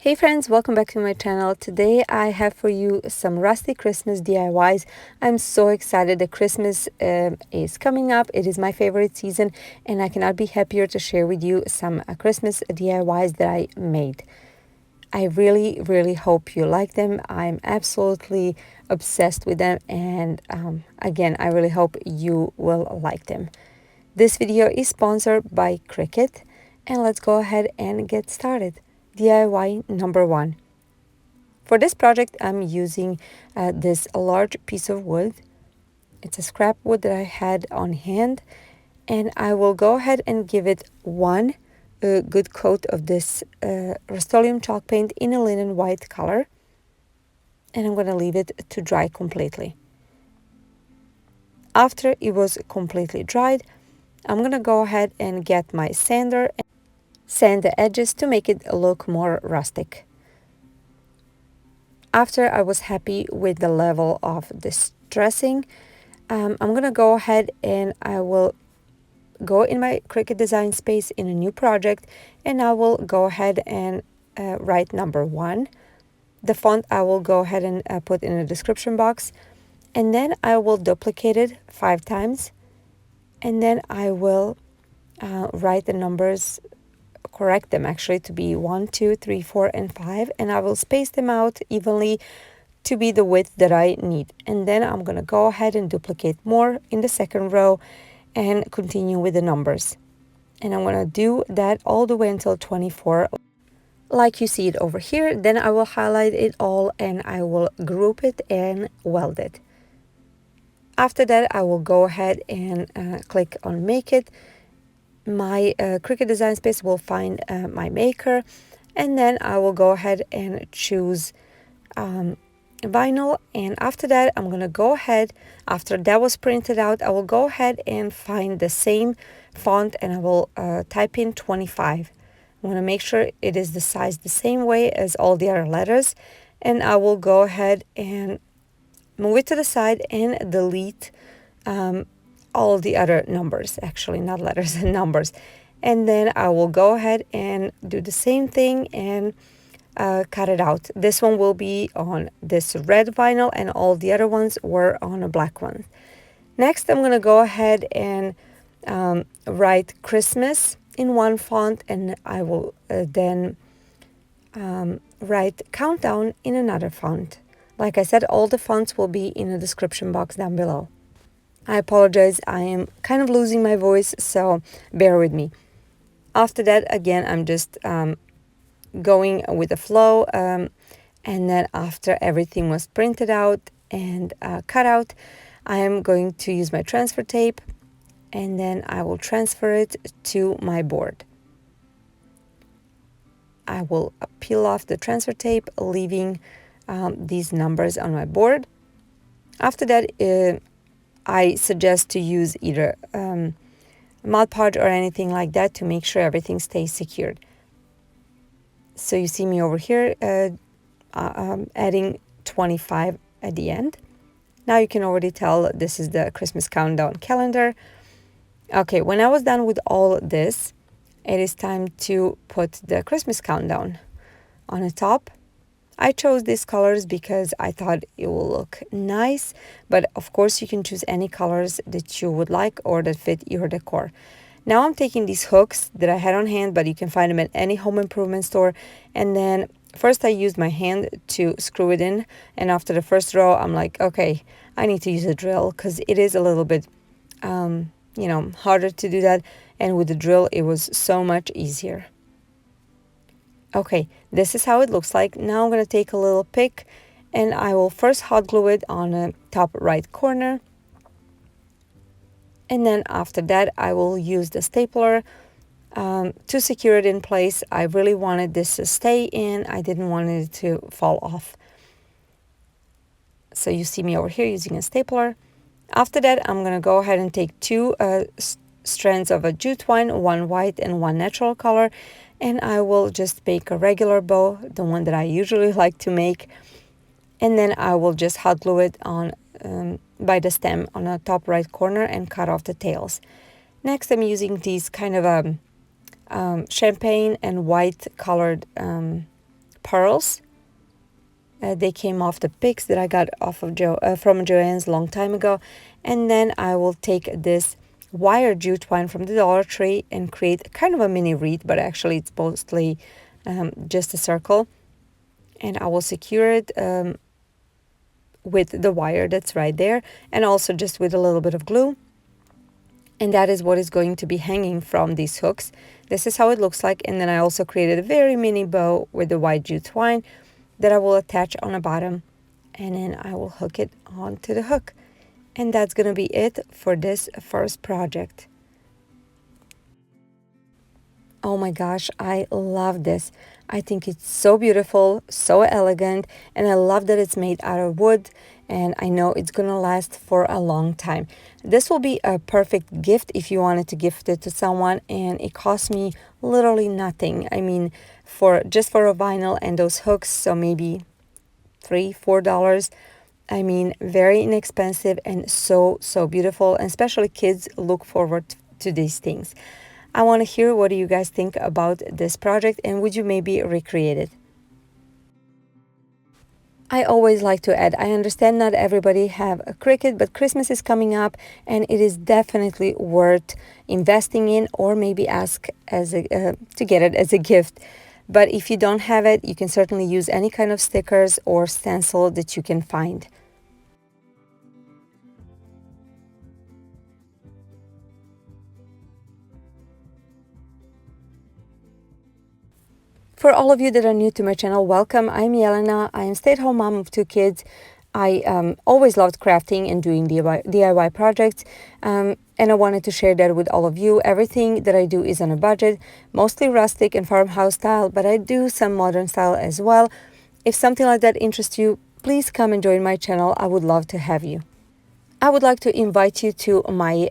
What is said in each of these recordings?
Hey friends, welcome back to my channel. Today I have for you some Rustic Christmas DIYs. I'm so excited that Christmas is coming up. It is my favorite season and I cannot be happier to share with you some Christmas DIYs that I made. I really hope you like them. I'm absolutely obsessed with them and again, I really hope you will like them. This video is sponsored by Cricut and let's go ahead and get started. DIY number 1. For this project, I'm using this large piece of wood. It's a scrap wood that I had on hand, and I will go ahead and give it one good coat of this Rust-Oleum chalk paint in a linen white color, and I'm going to leave it to dry completely. After it was completely dried, I'm going to go ahead and get my sander and sand the edges to make it look more rustic. After I was happy with the level of this dressing, I'm gonna go ahead and I will go in my Cricut design space in a new project, and I will go ahead and write number 1. The font I will go ahead and put in the description box, and then I will duplicate it 5 times, and then I will write the numbers, correct them actually to be 1, 2, 3, 4, and 5, and I will space them out evenly to be the width that I need. And then I'm going to go ahead and duplicate more in the second row and continue with the numbers. And I'm going to do that all the way until 24 like you see it over here. Then I will highlight it all and I will group it and weld it. After that, I will go ahead and click on Make It. My Cricut design space will find my maker, and then I will go ahead and choose vinyl, and after that I'm going to go ahead, after that was printed out, I will go ahead and find the same font and I will type in 25. I want to make sure it is the size the same way as all the other letters, and I will go ahead and move it to the side and delete all the other numbers, actually not letters and numbers, and then I will go ahead and do the same thing and cut it out. This one will be on this red vinyl and all the other ones were on a black one. Next, I'm going to go ahead and write Christmas in one font, and I will then write Countdown in another font. Like I said, all the fonts will be in the description box down below. I apologize, I am kind of losing my voice, so bear with me. After that, again, I'm just going with the flow, and then after everything was printed out and cut out, I am going to use my transfer tape, and then I will transfer it to my board. I will peel off the transfer tape, leaving these numbers on my board. After that, I suggest to use either Mod Podge or anything like that to make sure everything stays secured. So you see me over here adding 25 at the end. Now you can already tell this is the Christmas countdown calendar. Okay, when I was done with all this, it is time to put the Christmas countdown on the top. I chose these colors because I thought it will look nice, but of course you can choose any colors that you would like or that fit your decor. Now I'm taking these hooks that I had on hand, but you can find them at any home improvement store, and then first I used my hand to screw it in, and after the first row I'm like, okay, I need to use a drill because it is a little bit harder to do that, and with the drill it was so much easier. Okay, this is how it looks like. Now I'm going to take a little pick and I will first hot glue it on the top right corner. And then after that, I will use the stapler to secure it in place. I really wanted this to stay in. I didn't want it to fall off. So you see me over here using a stapler. After that, I'm going to go ahead and take 2 strands of a jute twine, one white and one natural color, and I will just make a regular bow, the one that I usually like to make, and then I will just hot glue it on by the stem on the top right corner and cut off the tails. Next, I'm using these kind of champagne and white colored pearls. They came off the picks that I got off of from Joann's long time ago. And then I will take this wire jute twine from the Dollar Tree and create kind of a mini wreath, but actually it's mostly just a circle. And I will secure it with the wire that's right there, and also just with a little bit of glue. And that is what is going to be hanging from these hooks. This is how it looks like. And then I also created a very mini bow with the white jute twine that I will attach on the bottom, and then I will hook it onto the hook. And that's going to be it for this first project. Oh my gosh, I love this. I think it's so beautiful, so elegant, and I love that it's made out of wood, and I know it's gonna last for a long time. This will be a perfect gift if you wanted to gift it to someone, and it cost me literally nothing. I mean, just for a vinyl and those hooks, so maybe $3-4. I mean, very inexpensive and so beautiful, and especially kids look forward to these things. I want to hear what do you guys think about this project, and would you maybe recreate it? I always like to add, I understand not everybody have a Cricut, but Christmas is coming up and it is definitely worth investing in, or maybe ask to get it as a gift. But if you don't have it, you can certainly use any kind of stickers or stencil that you can find. For all of you that are new to my channel, welcome. I'm Jelena. I am a stay-at-home mom of 2 kids. I always loved crafting and doing DIY projects, and I wanted to share that with all of you. Everything that I do is on a budget, mostly rustic and farmhouse style, but I do some modern style as well. If something like that interests you, please come and join my channel. I would love to have you. I would like to invite you to my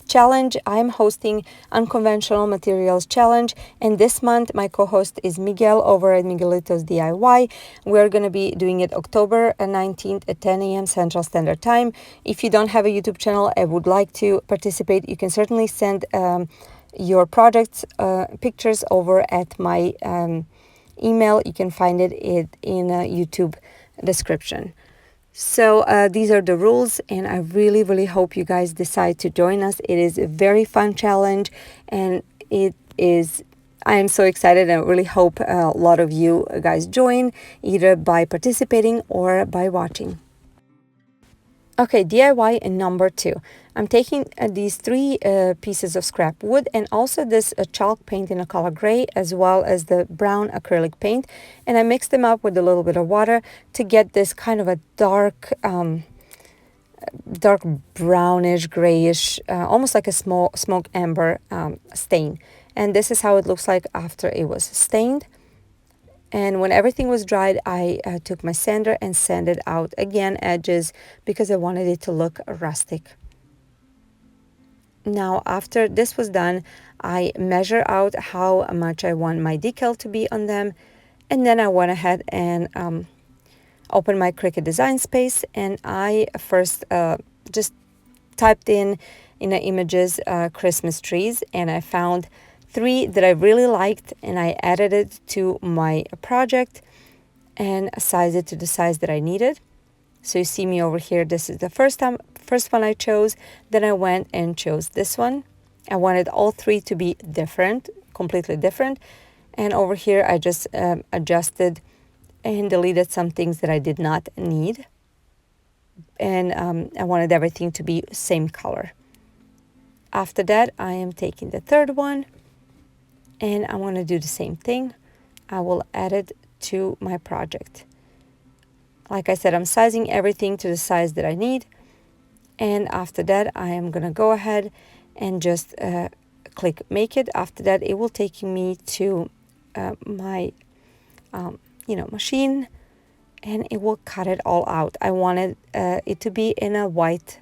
challenge. I'm hosting Unconventional Materials Challenge, and this month my co-host is Miguel over at Miguelito's DIY. We're going to be doing it October 19th at 10 a.m. Central Standard Time. If you don't have a YouTube channel and would like to participate, you can certainly send your projects pictures over at my email. You can find it in a YouTube description. So these are the rules, and I really hope you guys decide to join us. It is a very fun challenge, and I am so excited, and I really hope a lot of you guys join, either by participating or by watching. Okay, DIY number 2. I'm taking these 3 pieces of scrap wood and also this chalk paint in a color gray, as well as the brown acrylic paint, and I mixed them up with a little bit of water to get this kind of a dark brownish grayish, almost like a small smoke amber stain. And this is how it looks like after it was stained. And when everything was dried, I took my sander and sanded out again edges because I wanted it to look rustic. Now, after this was done, I measure out how much I want my decal to be on them. And then I went ahead and opened my Cricut Design Space, and I first just typed in the images Christmas trees, and I found 3 that I really liked, and I added it to my project and sized it to the size that I needed. So you see me over here, this is the first one I chose. Then I went and chose this one. I wanted all 3 to be different, completely different. And over here I just adjusted and deleted some things that I did not need. And I wanted everything to be same color. After that, I am taking the 3rd one, and I want to do the same thing. I will add it to my project. Like I said, I'm sizing everything to the size that I need. And after that, I am going to go ahead and just click Make It. After that, it will take me to my machine, and it will cut it all out. I wanted it to be in a white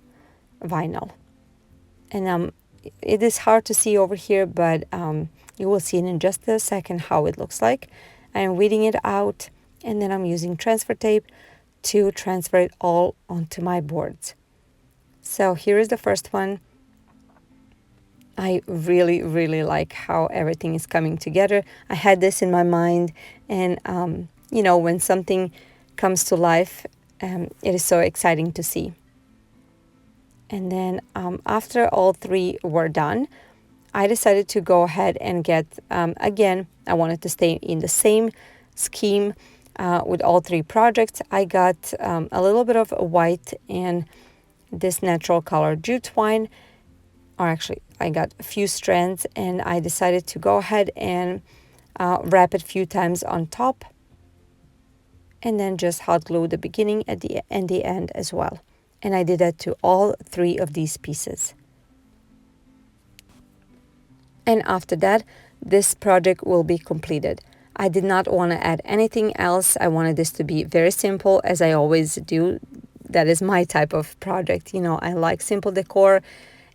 vinyl. And it is hard to see over here, but you will see in just a second how it looks like. I am weeding it out, and then I'm using transfer tape to transfer it all onto my boards. So here is the first one. I really like how everything is coming together. I had this in my mind, and you know, when something comes to life, it is so exciting to see. And then after all three were done, I decided to go ahead and get, again, I wanted to stay in the same scheme with all three projects. I got a little bit of white and this natural color jute twine, or actually I got a few strands, and I decided to go ahead and wrap it a few times on top, and then just hot glue the beginning at the and the end as well. And I did that to all three of these pieces. And after that, this project will be completed. I did not want to add anything else. I wanted this to be very simple, as I always do. That is my type of project. You know, I like simple decor,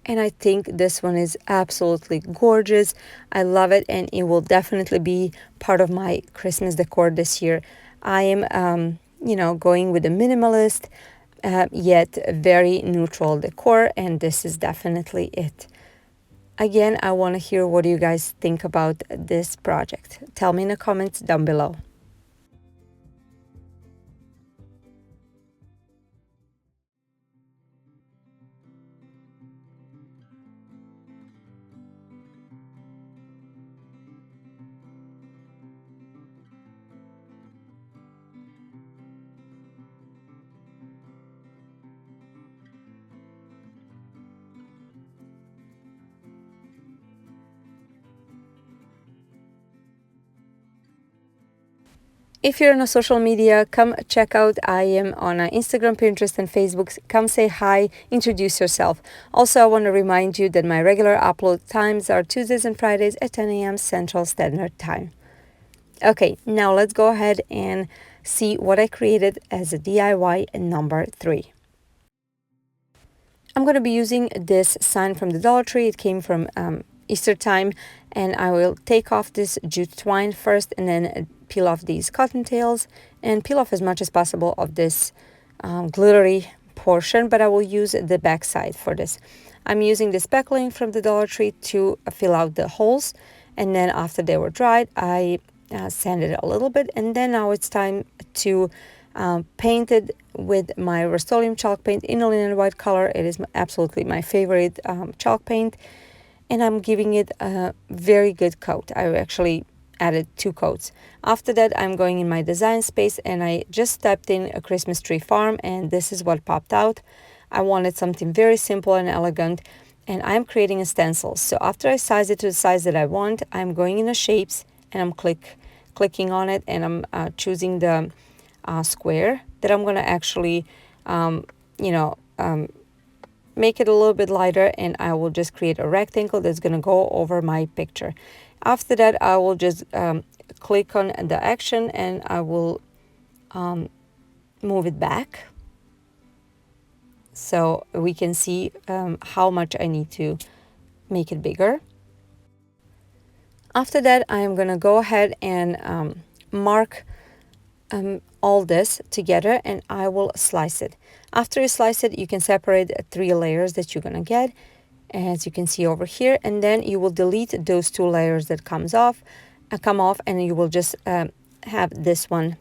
and I think this one is absolutely gorgeous. I love it, and it will definitely be part of my Christmas decor this year. I am, you know, going with a minimalist, yet very neutral decor, and this is definitely it. Again, I want to hear what you guys think about this project. Tell me in the comments down below. If you're on a social media, come check out. I am on Instagram, Pinterest, and Facebook. Come say hi, introduce yourself. Also, I want to remind you that my regular upload times are Tuesdays and Fridays at 10 a.m. Central Standard Time. Okay, now let's go ahead and see what I created as a DIY number 3. I'm going to be using this sign from the Dollar Tree. It came from Easter time, and I will take off this jute twine first, and then peel off these cottontails and peel off as much as possible of this glittery portion, but I will use the back side for this. I'm using this backling from the Dollar Tree to fill out the holes, and then after they were dried, I sanded it a little bit, and then now it's time to paint it with my Rust-Oleum chalk paint in a linen white color. It is absolutely my favorite chalk paint, and I'm giving it a very good coat. I actually added 2 coats. After that, I'm going in my design space, and I just stepped in a Christmas tree farm, and this is what popped out. I wanted something very simple and elegant, and I'm creating a stencil. So after I size it to the size that I want, I'm going in the shapes, and I'm clicking on it, and I'm choosing the square that I'm going to actually make it a little bit lighter, and I will just create a rectangle that's going to go over my picture. After that, I will just click on the action, and I will move it back so we can see how much I need to make it bigger. After that, I am going to go ahead and mark all this together, and I will slice it. After you slice it, you can separate 3 layers that you're going to get, as you can see over here, and then you will delete those 2 layers that come off, and you will just have this one.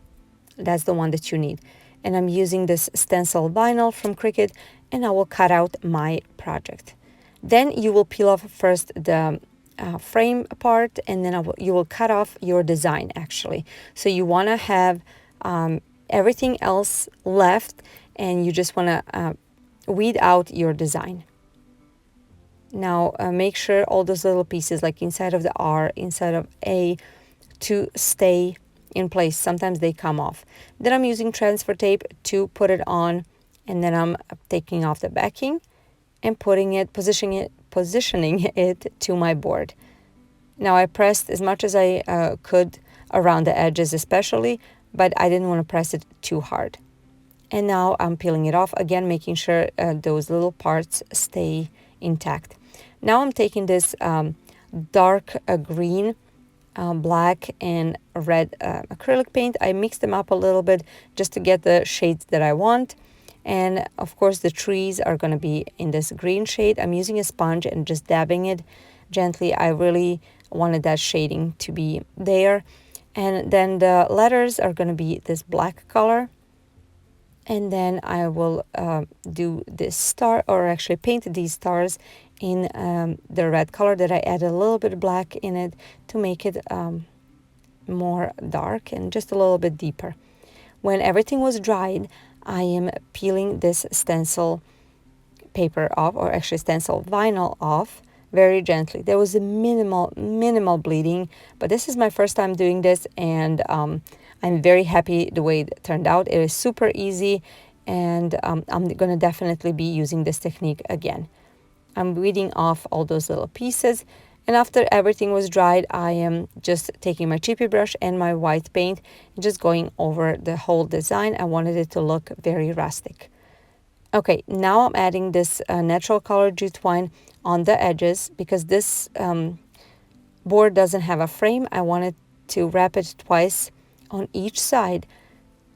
That's the one that you need. And I'm using this stencil vinyl from Cricut, and I will cut out my project. Then you will peel off first the frame part, and then you will cut off your design actually. So you want to have everything else left, and you just want to weed out your design. Now make sure all those little pieces, like inside of the R, inside of A, to stay in place. Sometimes they come off. Then I'm using transfer tape to put it on, and then I'm taking off the backing and positioning it to my board. Now I pressed as much as I could around the edges especially, but I didn't want to press it too hard. And now I'm peeling it off, again making sure those little parts stay intact. Now I'm taking this dark green, black and red acrylic paint. I mixed them up a little bit just to get the shades that I want. And of course the trees are going to be in this green shade. I'm using a sponge and just dabbing it gently. I really wanted that shading to be there. And then the letters are going to be this black color. And then I will do this star, or actually paint these stars in the red color that I add a little bit of black in it to make it more dark and just a little bit deeper. When everything was dried, I am peeling this stencil paper off, or actually stencil vinyl off, very gently. There was a minimal bleeding, but this is my first time doing this, and I'm very happy the way it turned out. It is super easy, and I'm gonna definitely be using this technique again. I'm weeding off all those little pieces, and after everything was dried, I am just taking my chippy brush and my white paint and just going over the whole design. I wanted it to look very rustic. Okay, now I'm adding this natural color jute twine on the edges because this board doesn't have a frame. I wanted to wrap it twice on each side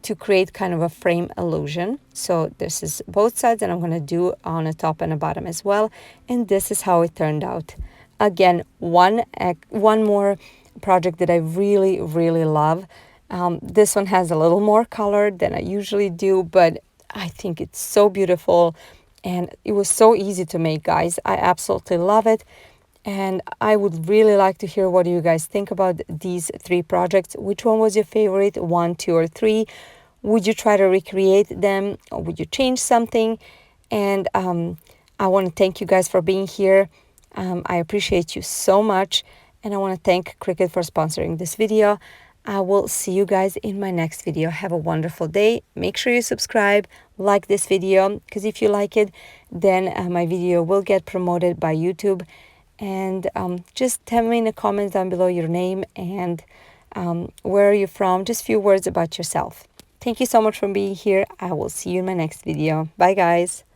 to create kind of a frame illusion. So this is both sides, and I'm going to do on the top and the bottom as well. And this is how it turned out. Again, one more project that I really love. This one has a little more color than I usually do, but I think it's so beautiful, and it was so easy to make, guys. I absolutely love it, and I would really like to hear what you guys think about these 3 projects. Which one was your favorite? 1, 2, or 3? Would you try to recreate them, or would you change something? And I want to thank you guys for being here. I appreciate you so much, and I want to thank Cricut for sponsoring this video. I will see you guys in my next video. Have a wonderful day. Make sure you subscribe, like this video, because if you like it, then my video will get promoted by YouTube. And just tell me in the comments down below your name and where are you from. Just a few words about yourself. Thank you so much for being here. I will see you in my next video. Bye, guys.